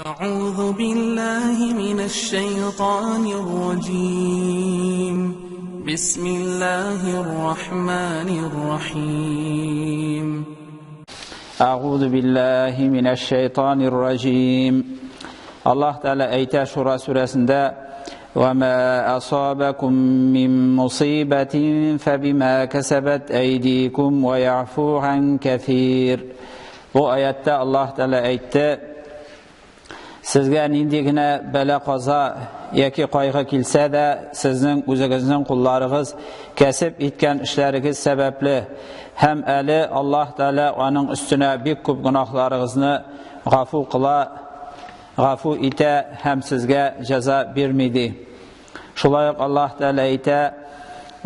أعوذ بالله من الشيطان الرجيم بسم الله الرحمن الرحيم أعوذ بالله من الشيطان الرجيم الله تعالى أيتا شورى سورة وما أصابكم من مصيبة فبما كسبت أيديكم ويعفو عن كثير. Bu ayette Allah Teala aytdi: Sizga nindigina bala qaza yoki qayg'i kelsa-da, sizning o'zingizning qo'llaringiz kasb etgan ishlaringiz sababli ham ali Alloh Taala uning ustuna bek ko'p gunohlaringizni g'afu eta ham sizga jazo bermaydi. Shunday Alloh Taala ayta: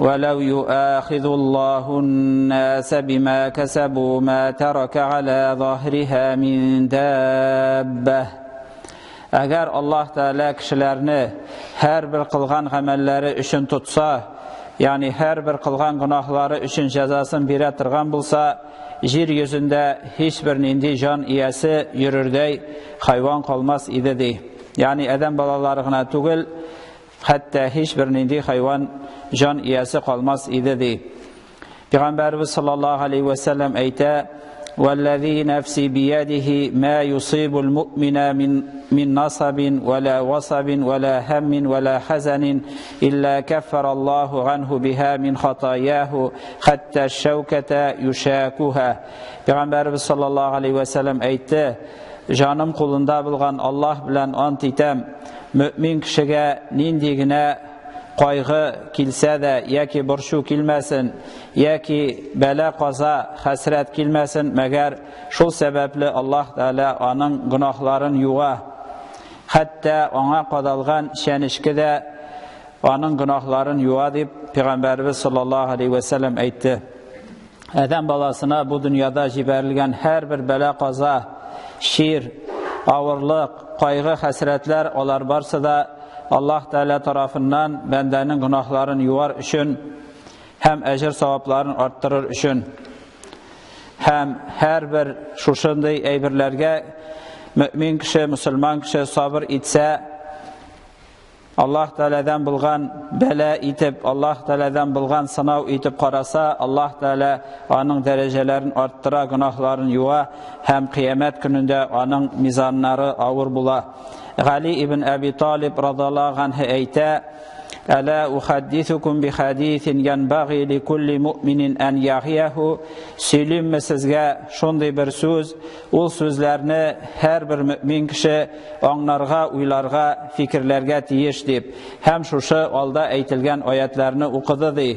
وَلَوْ يُؤَاخِذُ اللَّهُ النَّاسَ بِمَا كَسَبُوا مَا تَرَكَ عَلَى ظَهْرِهَا مِنْ دَابَّةٍ. Agar Alloh Taala kishilarni har bir qilgan amallari uchun tutsa, ya'ni har bir qilgan gunohlari uchun jazosini bera turgan bo'lsa, yer yuzida hech bir nindi jon egasi yururday hayvon qolmas edi dey. Ya'ni odam bolalarigina tugul, hatto hech bir nindi hayvon jon egasi qolmas edi dey. Payg'ambarimiz sollallohu alayhi vasallam ayta: والذي نفسي بيده ما يصيب المؤمن من نصب ولا وصب ولا هم ولا حزن إلا كفر الله عنه بها من خطاياه حتى الشوكة يشاكها. Peygamberimiz sallallahu aleyhi ve sellem aytdi: Canım qulunda bo'lgan Alloh bilan ant etam, mu'min kishiga nindigina qayg'i kelsa-da yoki burshu kelmasin, yoki bala qaza hasrat kelmasin, magar shu sababli Alloh Taala uning gunohlarini yuva. Hatto ona qadalgan shanishkida uning gunohlarini yuva deb Payg'ambarimiz sollallohu alayhi vasallam aytdi. Adam bolasına bu dunyoda jibarilgan har bir bala qaza, shir, og'irlik, qayg'i hasratlar olar borsa-da Allah Teala tarafından bendenin günahlarını yuvar üçün, hem ecir savaplarını arttırır üçün, hem her bir şuşunday eybirlerge mümin kişi, Müslüman kişi sabır etse, Allah Teala'dan bulgan bela itip, Allah Teala'dan bulgan sınav itip qarasa, Allah Teala onun derecelerini arttıra, günahlarını yuva, hem kıyamet gününde onun mizanları ağır bula. Ali ibn Abi Talib radallahu anh ayta: "Ala uhaddithukum bi hadithin yanbaghi li kulli mu'minin an yahiyahu." Söylemmi sizga shunday bir so'z, ul so'zlarni har bir mu'min kishi anlarga, uylarga, fikrlarga teyish deb. Ham shusha olda aytilgan oyatlarni o'qidi dey.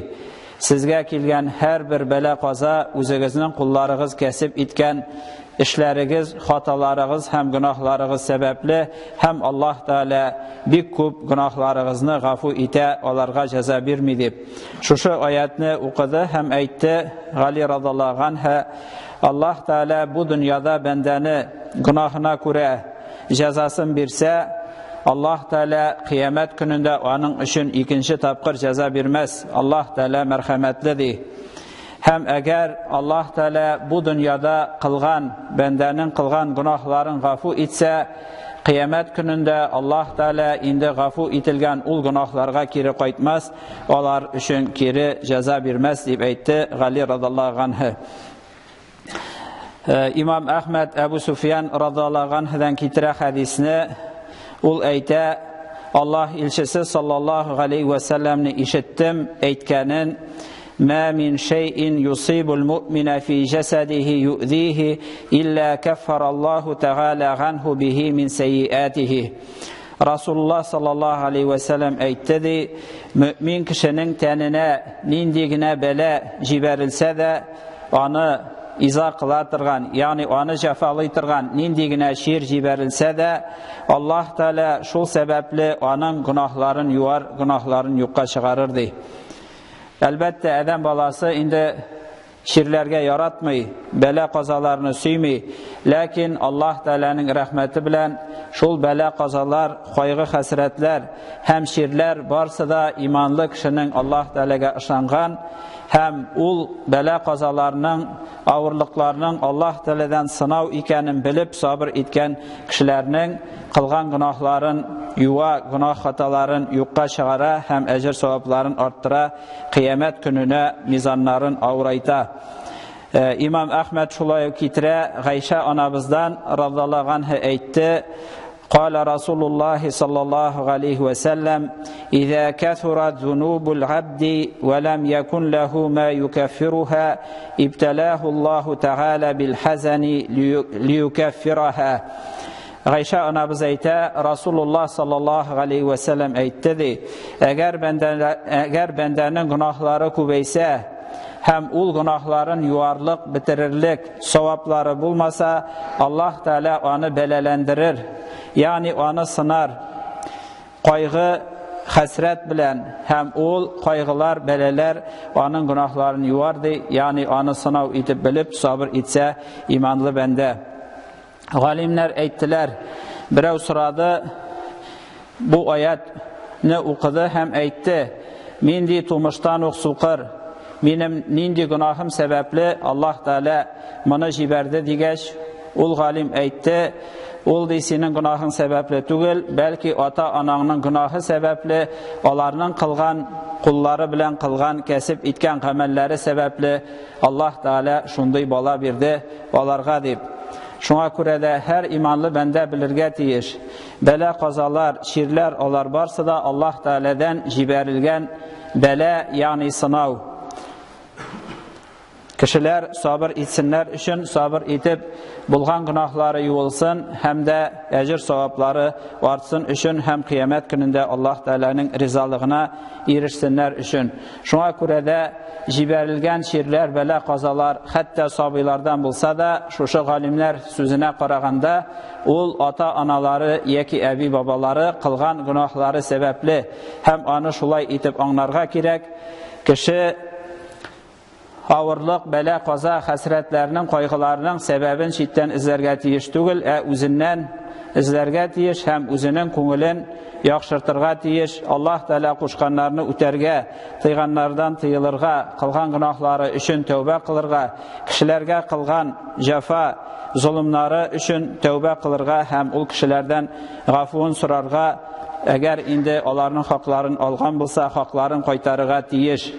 Sizga kelgan har bir bala qaza o'zingizning qo'llaringiz kasb etgan işlerigiz, xatolarınız hem günahlarınız sebepli hem Allah Teala bek ko'p günahlarınızını g'afu ete, onlarga jazo bermaydi. Şu oyatni o'qidi hem aytdi Ali radallohu anh: Allah Teala bu dunyoda bandani günahına ko'ra jazosini bersa, Allah Teala qiyomat kunida uning uchun ikkinchi topqir jazo bermas. Allah Teala marhamatlidir. Hem eğer Allah Teala bu dünyada kılgan, bendenin kılgan günahların g'afu etse, kıyamet gününde Allah Teala indi g'afu etilgan ul günahlarga kiri qaytmaz, olar üçün kiri jaza bermez deb aytdi Ali radallohu anh. İmam Ahmed Ebu Sufyan radallohu anh'dan ketira hadisini ul ayta: Allah elchisi sallallahu aleyhi ve sellemni işittim aytganin: ما من شيء يصيب المؤمن في جسده يؤذيه إلا كفر الله تعالى عنه به من سيئاته. Rasulullah sallallahu aleyhi ve sellem aytdi: Mümin kişinin tenine nindigine bela jiberilse de onu iza qılatırgan, yani onu cefalaytırgan nindigine şir jiberilse de Allah Teala şu sebeple onun günahlarını yuvar, günahlarını yokka çıkarırdı. Elbette adam balası indi şirlerge yaratmay, bela qazalarını süymay, lakin Allah Teala'nın rahmeti bilen şul bela qazalar, qaygı hasretler, hem şirler varsa da imanlı kişinin Allah Teala'ga ışangan, hem ul bela qazalarının, ağırlıklarının Allah Teala'dan sınav ikanin bilip sabır etken kişilerinin кылган гынаһларын юа, гынаһ хаталарын юкка чыгара һәм әҗр савапларын арттыра, кыямәт көненә мизаннарын авырайта. İmam Ahmed şulay kitre Gayşe anabızdan radhiyallahu anha aytdı. Qala Rasulullah sallallahu aleyhi ve sellem: "İza kathura zunubul abdi ve lem yekun lehu ma yukaffiruha, ibtalahu Allahu Teala bil hazani liyukaffiraha." Gayşe anabız aytdı, Rasulullah sallallahu aleyhi ve sellem aytdı: "Eğer bendenin günahları kubeyse, hem ul günahların yuvarlık, bitirirlik, savapları bulmasa, Allah Teala onu belelendirir. Yani onu sınar. Kaygı, hasret bilen, hem ul kaygılar, beleler, onun günahlarını yuvardı. Yani onu sınav itip bilip, sabır itse, imanlı bende." Galimler eyttiler, birey sıradı, bu ayet ne okudu hem eytti. Mindi tumıştan uqsuqır. Benim nindi günahım sebepli Allah Teala bana jiberdi digeç, ul galim aytdı, ul senin günahın sebepli tugul, belki ata ananın günahı sebepli, onların kılgan kulları bilen kılgan kesip itken amelleri sebepli Allah Teala şunday bala birdi onlarga dip. Şuna göre de her imanlı bende bilirge tiyiş. Bela kazalar, şirler olar barsa da Allah Teala'dan jiberilgen bela yani sınav. Kişiler sabır etsinler için sabır etip bulgan günahları yuvilsin hem de ecir savapları artsın için hem kıyamet gününde Allah Teala'nın rizalığına erişsinler için. Şuna göre de jiberilgen şirler, bela kazalar hatta sabilardan bulsa da şuşu galimler sözüne qaraganda ol ata anaları yeki ebi babaları kılgan günahları sebepli hem anı şulay etip anlarga kirek. Kişi ağırlık, bela, kaza, hasretlerinin, kaygılarının sebebin şidden izlerge tiyiş tugul, özünden izlerge tiyiş, hem özünün köngülün yaxşırtırga tiyiş, Allah Teala kuşkanlarını üterge, tıyganlardan tıyılırga, kılgan günahları üçün tövbe kılırga, kişilerge kılgan cefa, zulümleri üçün tövbe kılırga, hem ul kişilerden gafuvun sorarga, eğer indi onların haklarını algan bulsa, haklarını kaytarıga tiyiş.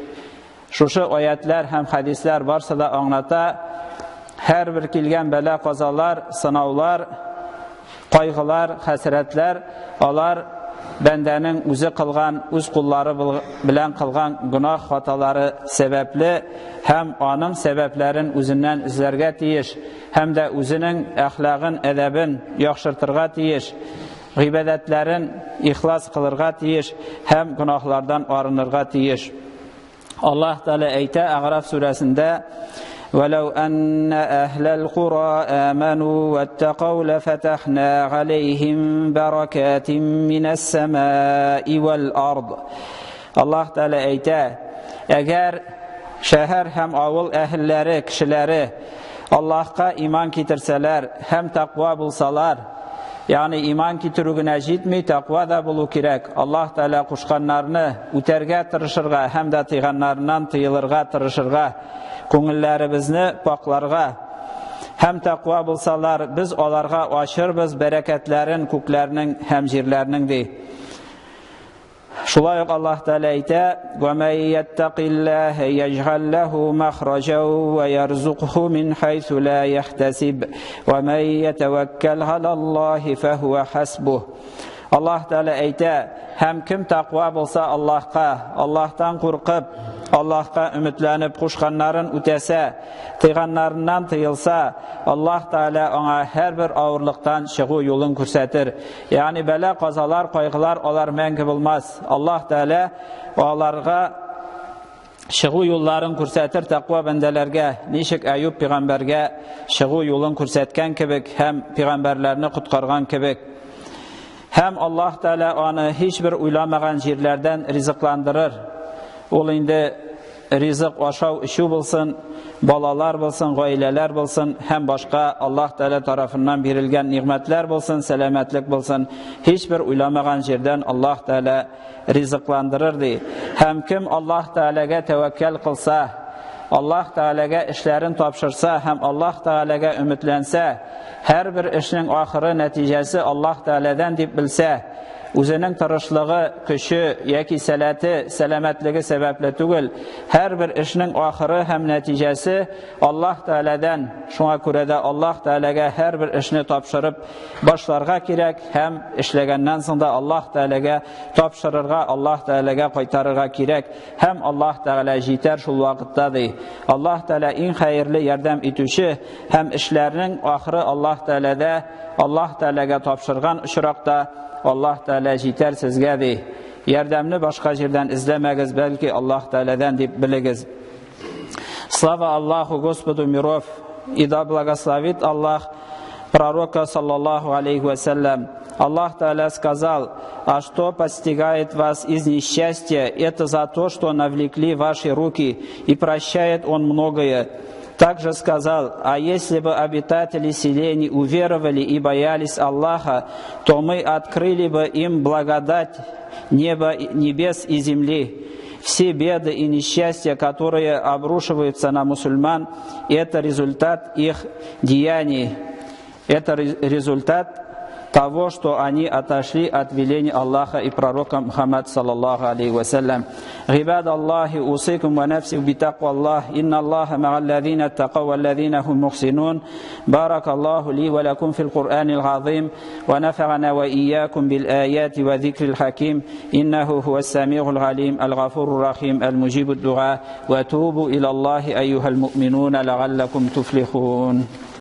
Şuşu ayetler hem hadisler varsa da anlata, her bir kilgen bela kazalar, sınavlar, kaygılar, hasretler, onlar bendenin özü kılgan, öz kulları bilen kılgan günah hataları sebepli, hem onun sebeplerin özünden izlerge tiyiş, hem de özünün ahlakın, edebin yaxşırtırga tiyiş, gıybedetlerin ihlas kılırga tiyiş, hem günahlardan arınırga tiyiş. Allah Teala ayta A'raf suresinde وَلَوْ أَنَّ أَهْلَ الْقُرَى آمَنُوا وَاتَّقَوْا لَفَتَحْنَا عَلَيْهِمْ بَرَكَاتٍ مِنَ السَّمَاءِ وَالْأَرْضِ. Allah Teala ayta, eğer şehir hem avul ehilleri, kişileri Allah'a iman getirseler, hem takva bulsalar, yani iman kitiruguna jitmi, takva da bulu kirek. Allah Teala kuşkanlarını üterge tırışırga, hem de tıyganlarından tıyılırga tırışırga, köngüllerimizni paklarga, hem takva bulsalar, biz olarga aşırız bereketlerin, kuklerinin, hem jirlerinin dey. Şulayık Allah Teala ayta: "Ve men yettaqillâhe yec'al lehu mahracan ve yerzuqhu min haythu la yahtasib ve men yetevekkel alallâhi fehuve hasbuh." Allah Teala ayta: "Hem kim takva bulsa Allah'tan korkup, Allah'a ümitlenip kuşkanların ötese, tıyganlarından tıyılsa, Allah Teala ona her bir ağırlıktan çıkı yolun körsetir. Yani bela kazalar, kaygılar olar mengi bulmaz. Allah Teala onlarga çıkı yolların körsetir takva bendelerge, nişik Eyüp peygamberge çıkı yolun körsetken kebek, hem peygamberlerini kutkargan kebek. Hem Allah Teala onu hiçbir uylamagan yerlerden rizıklandırır. Ol indi rizık aşağı işi bulsun, balalar bulsun, aileler bulsun, hem başka Allah Teala tarafından verilgen nimetler bulsun, selametlik bulsun. Hiçbir uylamagan yerden Allah Teala rizıklandırır. Hem kim Allah Teala'ga tevekkül kılsa, Аллаһ Тәгаләгә эшләрен тапшырса һәм Аллаһ Тәгаләгә өметләнсә, һәрбер эшнең ахыры нәтиҗәсе Аллаһ Тәгаләдән дип белсә, үзенең тырышлыгы, көче яки сәламәтлеге сәбәпле түгел, һәрбер эшнең ахыры һәм нәтиҗәсе Аллаһ Тәгаләдән. Шуңа күрә дә Аллаһ Тәгаләгә һәрбер эшне тапшырып башларга кирәк һәм эшләгәннән соң да Аллаһ Тәгаләгә тапшырырга, Аллаһ Тәгаләгә кайтарырга кирәк һәм Аллаһ Тәгалә җитәр шул вакытта ди. Аллаһ Тәгалә иң хәерле ярдәм итүче һәм эшләрнең ахыры Аллаһ Тәгаләдә, Аллаһ Тәгаләгә тапшырган очракта Аллаһ Тәгалә җитәр сезгә ди. Ярдәмне башка җирдән эзләмәгез, бәлки Аллаһ Тәгаләдән дип белегез. Слава Аллаху Господу миров, и да благословит Аллах пророка саллаллаху алейхи вассалям. Аллах Тәгалә сказал: а что постигает вас из несчастья, это за то, что навлекли ваши руки, и прощает Он многое. Также сказал: а если бы обитатели селений уверовали и боялись Аллаха, то мы открыли бы им благодать неба, небес и земли. Все беды и несчастья, которые обрушиваются на мусульман, это результат их деяний. Это результат того, что они отошли от веления Аллаха и пророка Мухаммад саллаллаху алейхи вассалям. Гибад Аллахи усикум ва нафсих битаква Аллах, инна Аллаха ма'аллазина аттақау валлазина хум мухсинун. Барак Аллаху ли ва лакум фил Кур'анил азим, ва нафa'ана ва iyyakum bil ayati ва зикрил хаким, иннаху хувас сами'ул алим, аль-гафурur рахим, аль-муджибуд ду'a, ва тубу ила Аллахи айюхал му'минуна ла'аллакум туфлихун.